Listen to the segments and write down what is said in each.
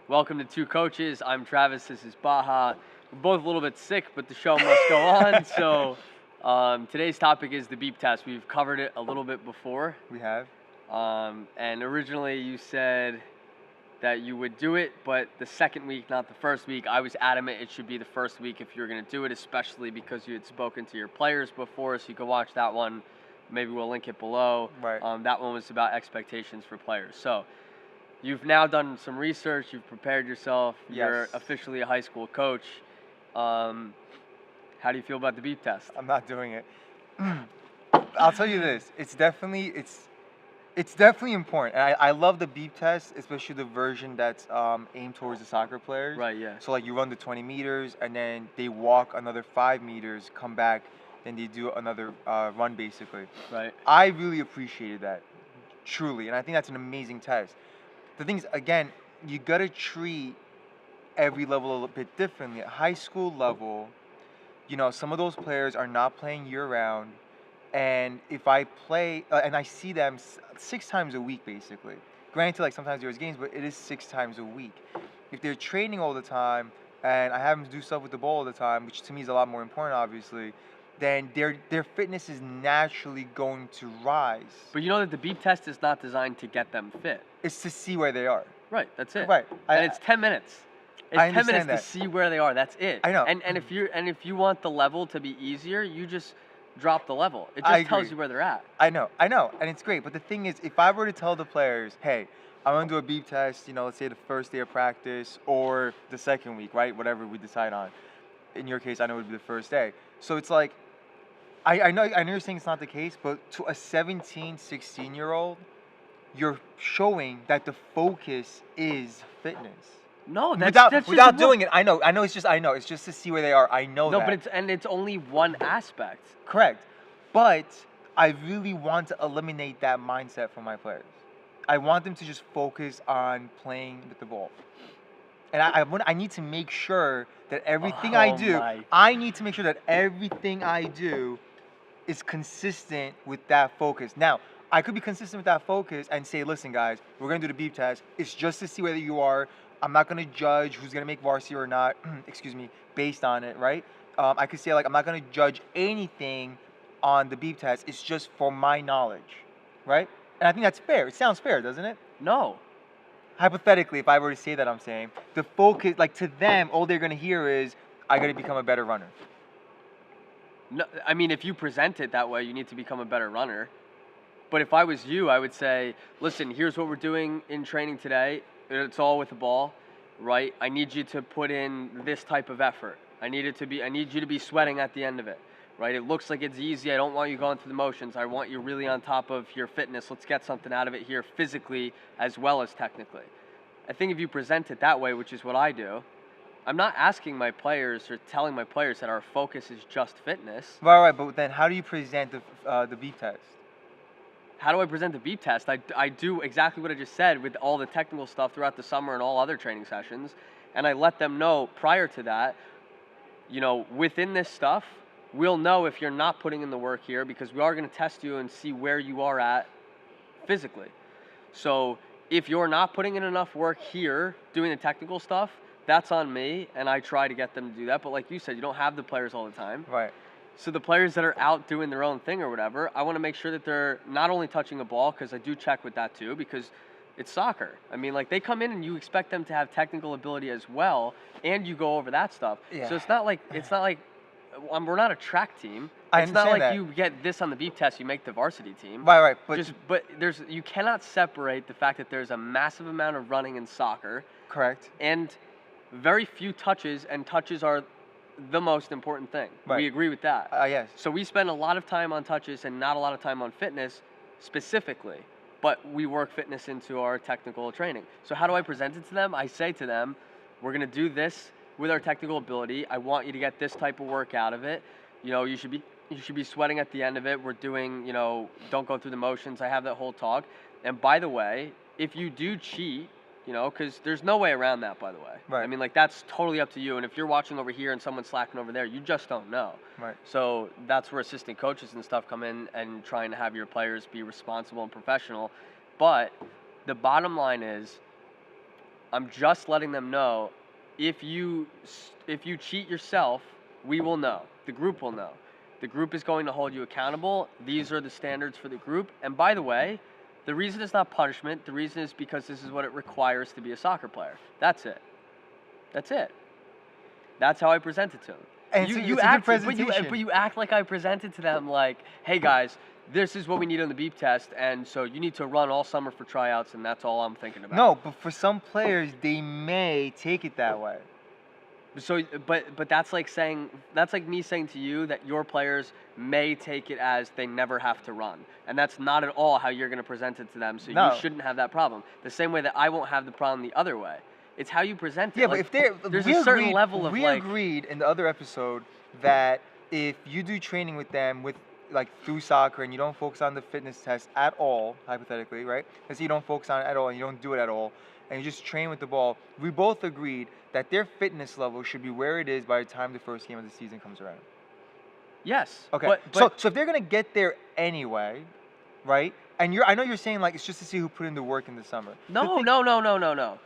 Welcome to Two Coaches. I'm Travis. This is Baha. We're both a little bit sick, but the show must go on. So today's topic is the beep test. We've covered it a little bit before. We have. And originally you said that you would do it, but the second week, not the first week. I was adamant it should be the first week if you're going to do it, especially because you had spoken to your players before, so you can watch that one. Maybe we'll link it below. Right. That one was about expectations for players. So you've now done some research. You've prepared yourself. Yes. You're officially a high school coach. How do you feel about the beep test? I'm not doing it. I'll tell you this. It's definitely important. And I love the beep test, especially the version that's aimed towards the soccer players. Right, yeah. So like you run the 20 meters and then they walk another 5 meters, come back, then they do another run basically. Right. I really appreciated that, truly, and I think that's an amazing test. The thing is, again, you gotta treat every level a little bit differently. At high school level, some of those players are not playing year round, and if I play, and I see them 6 times a week basically. Granted, like sometimes there's games, but it is 6 times a week. If they're training all the time, and I have them do stuff with the ball all the time, which to me is a lot more important, obviously, then their fitness is naturally going to rise. But you know that the beep test is not designed to get them fit. It's to see where they are. Right, that's it. Right. And it's 10 minutes. It's I 10 minutes understand that. to see where they are. That's it. I know. And if you want the level to be easier, you just drop the level. It I just tells agree. you where they're at. I know, and it's great. But the thing is, if I were to tell the players, hey, I'm gonna do a beep test, let's say the first day of practice or the second week, right? Whatever we decide on. In your case, I know it would be the first day. So it's like, I know you're saying it's not the case, but to a 17, 16-year-old, you're showing that the focus is fitness. No, without doing it. I know. It's just to see where they are. I know no, that. but it's only one aspect. Correct. But I really want to eliminate that mindset from my players. I want them to just focus on playing with the ball. And I need to make sure that everything I do, is consistent with that focus. Now, I could be consistent with that focus and say, listen, guys, we're going to do the beep test. It's just to see whether you are. I'm not going to judge who's going to make varsity or not, based on it, right? I could say, I'm not going to judge anything on the beep test. It's just for my knowledge, right? And I think that's fair. It sounds fair, doesn't it? No. Hypothetically, if I were to say that, I'm saying, the focus, to them, all they're going to hear is, I got to become a better runner. No, I mean, if you present it that way, you need to become a better runner. But if I was you, I would say, listen, here's what we're doing in training today. It's all with the ball, right? I need you to put in this type of effort. I need you to be sweating at the end of it, right? It looks like it's easy. I don't want you going through the motions. I want you really on top of your fitness. Let's get something out of it here physically as well as technically. I think if you present it that way, which is what I do, I'm not asking my players or telling my players that our focus is just fitness. Right, but then how do you present the beep test? How do I present the beep test? I do exactly what I just said with all the technical stuff throughout the summer and all other training sessions. And I let them know prior to that, within this stuff, we'll know if you're not putting in the work here because we are going to test you and see where you are at physically. So if you're not putting in enough work here doing the technical stuff, that's on me, and I try to get them to do that. But like you said, you don't have the players all the time. Right. So the players that are out doing their own thing or whatever, I want to make sure that they're not only touching a ball, because I do check with that too, because it's soccer. I mean, they come in and you expect them to have technical ability as well, and you go over that stuff. Yeah. So it's not like we're not a track team. I It's not understand like that. you get this on the beep test, you make the varsity team. Right. But You cannot separate the fact that there's a massive amount of running in soccer. Correct. And very few touches, and touches are the most important thing. Right. We agree with that. Yes. So we spend a lot of time on touches and not a lot of time on fitness specifically, but we work fitness into our technical training. So how do I present it to them? I say to them, we're going to do this with our technical ability. I want you to get this type of work out of it. You should be sweating at the end of it. We're doing, don't go through the motions. I have that whole talk. And by the way, if you do cheat, because there's no way around that, by the way. Right. I mean, that's totally up to you. And if you're watching over here and someone's slacking over there, you just don't know. Right. So that's where assistant coaches and stuff come in and trying to have your players be responsible and professional. But the bottom line is, I'm just letting them know if you cheat yourself, we will know. The group will know. The group is going to hold you accountable. These are the standards for the group. And by the way, the reason it's not punishment, the reason is because this is what it requires to be a soccer player. That's it. That's it. That's how I present it to them. And You it's a you good act, presentation. but you act like I presented to them like, hey guys, this is what we need on the beep test, and so you need to run all summer for tryouts, and that's all I'm thinking about. No, but for some players, they may take it that way. So, but that's like me saying to you that your players may take it as they never have to run, and that's not at all how you're going to present it to them. So No. you shouldn't have that problem. The same way that I won't have the problem the other way. It's how you present it. Yeah, Like, but if there's we a certain agreed, level of we like, agreed in the other episode that if you do training with them with like through soccer and you don't focus on the fitness test at all, hypothetically, right? Let's say you don't focus on it at all and you don't do it at all, and you just train with the ball. We both agreed that their fitness level should be where it is by the time the first game of the season comes around. yes. Okay. But So if they're gonna get there anyway, right? And I know you're saying like it's just to see who put in the work in the summer. no.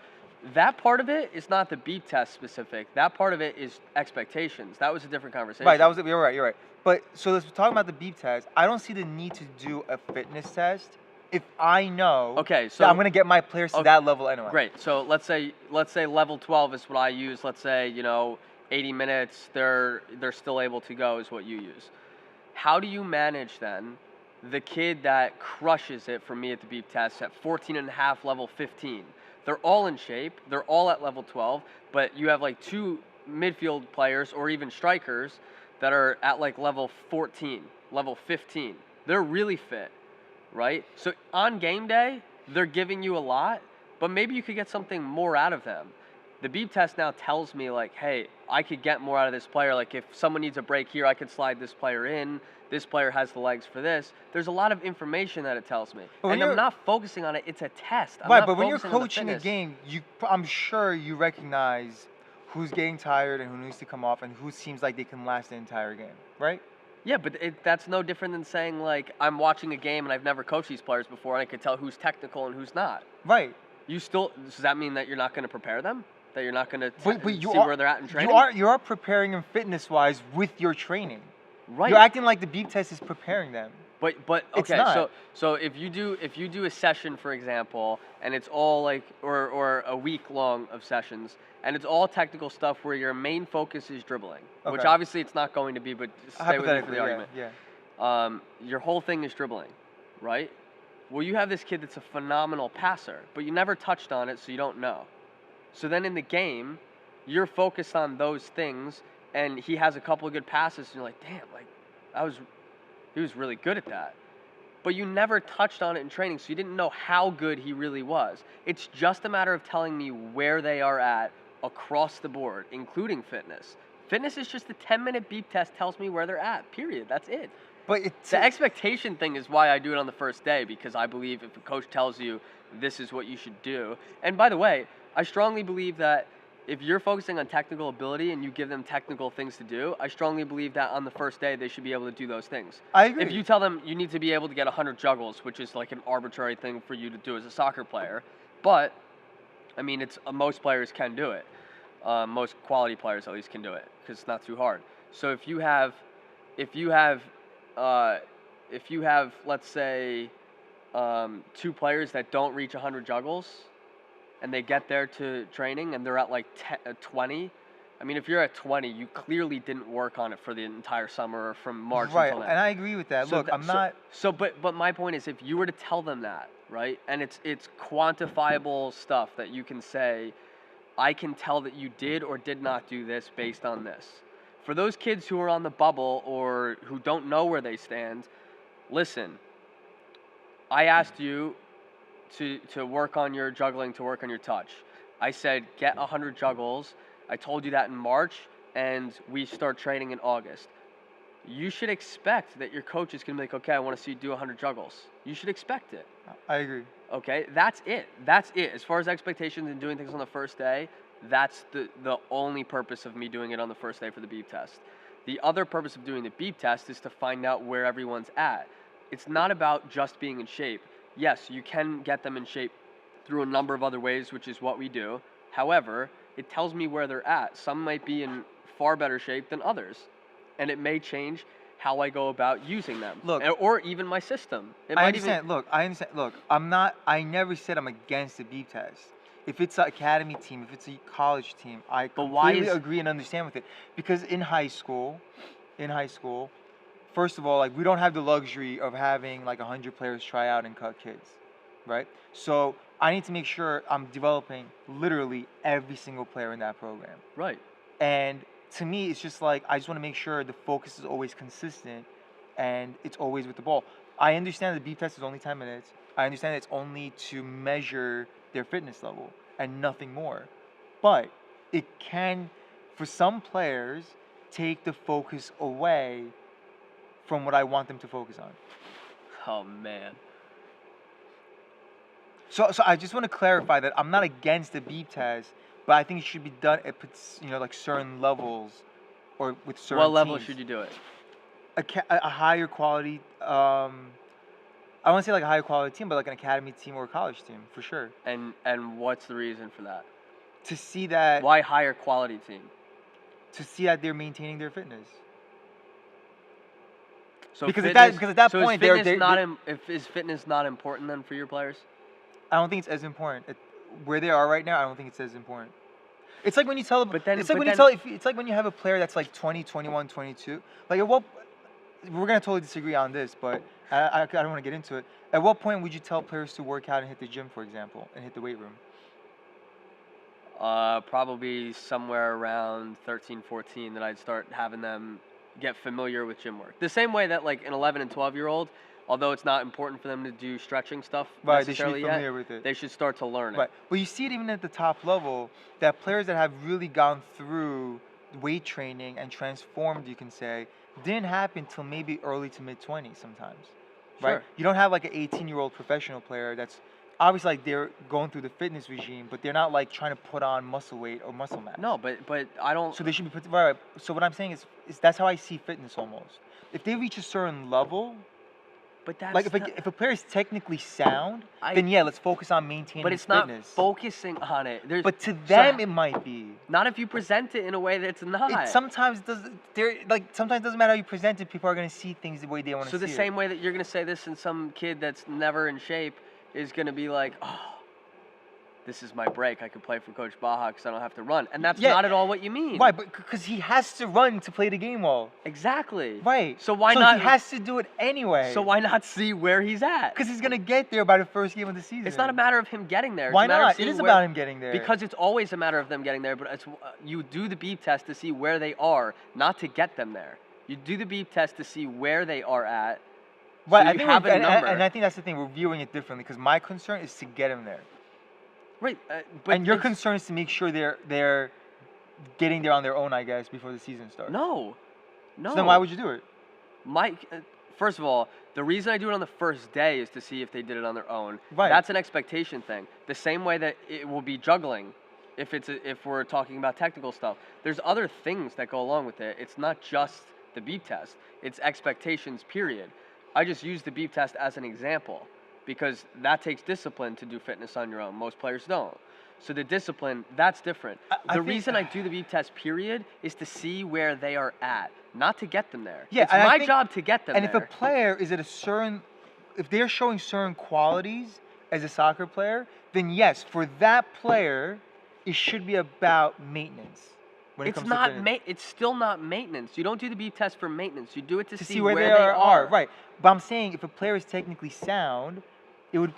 That part of it is not the beep test specific. That part of it is expectations. That was a different conversation. Right, that was it. You're right. You're right. But so let's talk about the beep test. I don't see the need to do a fitness test if I know Okay, so that I'm gonna get my players to Okay, that level anyway. great. So let's say level 12 is what I use. Let's say 80 minutes. They're still able to go is what you use. How do you manage then the kid that crushes it for me at the beep test at 14 and a half, level 15? They're all in shape. They're all at level 12, but you have like two midfield players or even strikers that are at like level 14, level 15. They're really fit, right? So on game day, they're giving you a lot, but maybe you could get something more out of them. The beep test now tells me like, hey, I could get more out of this player. Like if someone needs a break here, I could slide this player in. This player has the legs for this. There's a lot of information that it tells me. But when And I'm you're- not focusing on it. It's a test. I'm Right, not but when you're focusing on the coaching a fitness. game, I'm sure you recognize who's getting tired and who needs to come off and who seems like they can last the entire game, right? Yeah, but that's no different than saying like I'm watching a game and I've never coached these players before and I could tell who's technical and who's not. Right. Does that mean that you're not going to prepare them? That you're not going to But see where they're at in training? You are preparing them fitness wise with your training. Right. You're acting like the beep test is preparing them. But It's okay, not. so if you do a session, for example, and it's all like or a week long of sessions, and it's all technical stuff where your main focus is dribbling, which Okay. obviously it's not going to be, but stay with me for Hypothetically, the argument. yeah. Your whole thing is dribbling, right? Well, you have this kid that's a phenomenal passer, but you never touched on it, so you don't know. So then in the game, you're focused on those things, and he has a couple of good passes, and you're like, damn, like he was really good at that. But you never touched on it in training, so you didn't know how good he really was. It's just a matter of telling me where they are at across the board, including fitness. Fitness is just a 10-minute beep test tells me where they're at, period. That's it. But it's The expectation thing is why I do it on the first day, because I believe if a coach tells you this is what you should do. And by the way, I strongly believe that if you're focusing on technical ability and you give them technical things to do, I strongly believe that on the first day they should be able to do those things. I agree. If you tell them you need to be able to get 100 juggles, which is like an arbitrary thing for you to do as a soccer player, but I mean, it's most players can do it. Most quality players at least can do it because it's not too hard. So if you have, let's say, two players that don't reach 100 juggles, and they get there to training and they're at like 20. I mean, if you're at 20, you clearly didn't work on it for the entire summer or from March right, until now. and I agree with that. Look, I'm not. But my point is, if you were to tell them that, right, and it's quantifiable stuff that you can say, I can tell that you did or did not do this based on this. For those kids who are on the bubble or who don't know where they stand, listen. I asked you to work on your juggling, to work on your touch. I said get 100 juggles. I told you that in March, and we start training in August. You should expect that your coach is going to be like, okay, I want to see you do 100 juggles. You should expect it. I agree. Okay, that's it. That's it. As far as expectations and doing things on the first day, that's the only purpose of me doing it on the first day for the beep test. The other purpose of doing the beep test is to find out where everyone's at. It's not about just being in shape. Yes, you can get them in shape through a number of other ways, which is what we do. However, it tells me where they're at. Some might be in far better shape than others, and it may change how I go about using them. Look, or even my system. It I might understand. Look, I understand. Look, I'm not. I never said I'm against the beep test. If it's an academy team, if it's a college team, I But why completely is- agree and understand with it. Because in high school, first of all, like we don't have the luxury of having like 100 players try out and cut kids, right? So I need to make sure I'm developing literally every single player in that program. Right. And to me, it's just like I just want to make sure the focus is always consistent and it's always with the ball. I understand the beep test is only 10 minutes. I understand it's only to measure their fitness level and nothing more. But it can, for some players, take the focus away from what I want them to focus on. Oh man. So I just want to clarify that I'm not against the beep test, but I think it should be done at like certain levels or with certain What level teams. should you do it? A higher quality, I want to say like a higher quality team, but like an academy team or a college team for sure. And what's the reason for that? To see that, Why higher quality team? to see that they're maintaining their fitness. So Because at fitness, because at that so point, is fitness not is fitness not important then for your players? I don't think it's as important. Where they are right now, I don't think it's as important. It's like when you tell them. But then- it's like but when you then- tell. It's like when you have a player that's like 20, 21, 22. Like at what? We're gonna totally disagree on this, but I don't want to get into it. At what point would you tell players to work out and hit the gym, for example, and hit the weight room? Probably somewhere around 13, 14 that I'd start having them get familiar with gym work. The same way that like an 11 and 12-year-old, although it's not important for them to do stretching stuff Right, they should necessarily be familiar yet, with it. they should start to learn it. Right, but you see it even at the top level that players that have really gone through weight training and transformed, you can say, didn't happen till maybe early to mid 20s sometimes. Right? Sure. You don't have like an 18-year-old professional player that's obviously like they're going through the fitness regime, but they're not like trying to put on muscle weight or muscle mass. No, but I don't. So they should be put right. So what I'm saying is that's how I see fitness almost. If they reach a certain level, But that's like not, if a player is technically sound, I- then yeah, let's focus on maintaining but it's fitness. not focusing on it. There's, But to so them, it might be. not if you present it in a way that's not. It sometimes does. Sometimes doesn't matter how you present it. People are gonna see things the way they want to So see the it. same way that you're gonna say this, and some kid that's never in shape is gonna be like, oh, this is my break. I can play for Coach Baja because I don't have to run, and that's Yeah. not at all what you mean. Right, but because he has to run to play the game well. Exactly. Right. So why not? He has to do it anyway. So why not see where he's at? Because he's gonna get there by the first game of the season. It's not a matter of him getting there. It's Why a matter of not? It seeing is where- about him getting there. Because it's always a matter of them getting there, but it's, you do the beep test to see where they are, not to get them there. You do the beep test to see where they are at. right, so I you think have we're- a number. and I think that's the thing. We're viewing it differently because my concern is to get him there, Right. But and your it's- concern is to make sure they're getting there on their own, I guess, before the season starts. No. No. So then why would you do it? First of all, the reason I do it on the first day is to see if they did it on their own. Right. That's an expectation thing. The same way that it will be juggling, if we're talking about technical stuff. There's other things that go along with it. It's not just the beep test. It's expectations. Period. I just use the beep test as an example because that takes discipline to do fitness on your own. Most players don't. So the discipline, that's different. I The think- reason I do the beep test, period, is to see where they are at, not to get them there. Yeah, it's and I my think- job to get them And there. if a player is at a certain, if they're showing certain qualities as a soccer player, then yes, for that player, it should be about maintenance. When it It's comes not to fitness. it's still not maintenance. You don't do the beep test for maintenance. You do it to see where they are. Right. But I'm saying if a player is technically sound, it would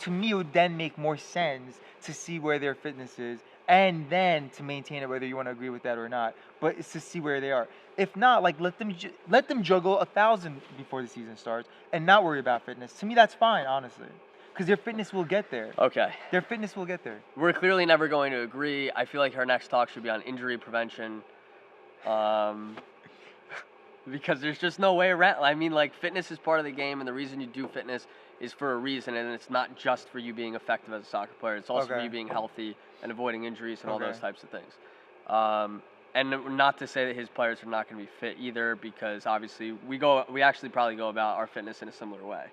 then make more sense to see where their fitness is and then to maintain it, whether you want to agree with that or not. But it's to see where they are. If not, like let them juggle 1,000 before the season starts and not worry about fitness. To me, that's fine, honestly, because their fitness will get there. Okay. Their fitness will get there. We're clearly never going to agree. I feel like our next talk should be on injury prevention. Because there's just no way around. I mean, like, fitness is part of the game, and the reason you do fitness is for a reason, and it's not just for you being effective as a soccer player. It's also for Okay. you being healthy and avoiding injuries and all those Okay. types of things. And not to say that his players are not going to be fit either, because obviously we actually probably go about our fitness in a similar way.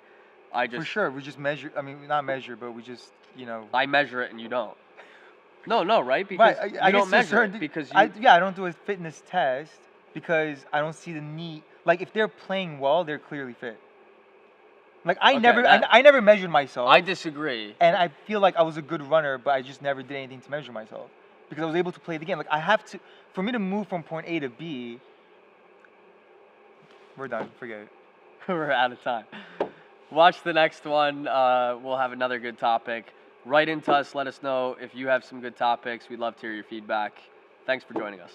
For sure, we just measure. I mean, not measure, but we just I measure it and you don't. No, right? Right, Because I you guess don't to a measure certain it de- because I you. I don't do a fitness test because I don't see the need. Like if they're playing well, they're clearly fit. Like I Okay, never, that- I never measured myself, I disagree. and I feel like I was a good runner, but I just never did anything to measure myself because I was able to play the game. Like I have to, for me to move from point A to B. We're done. Forget it. We're out of time. Watch the next one. We'll have another good topic. Write into us. Let us know if you have some good topics. We'd love to hear your feedback. Thanks for joining us.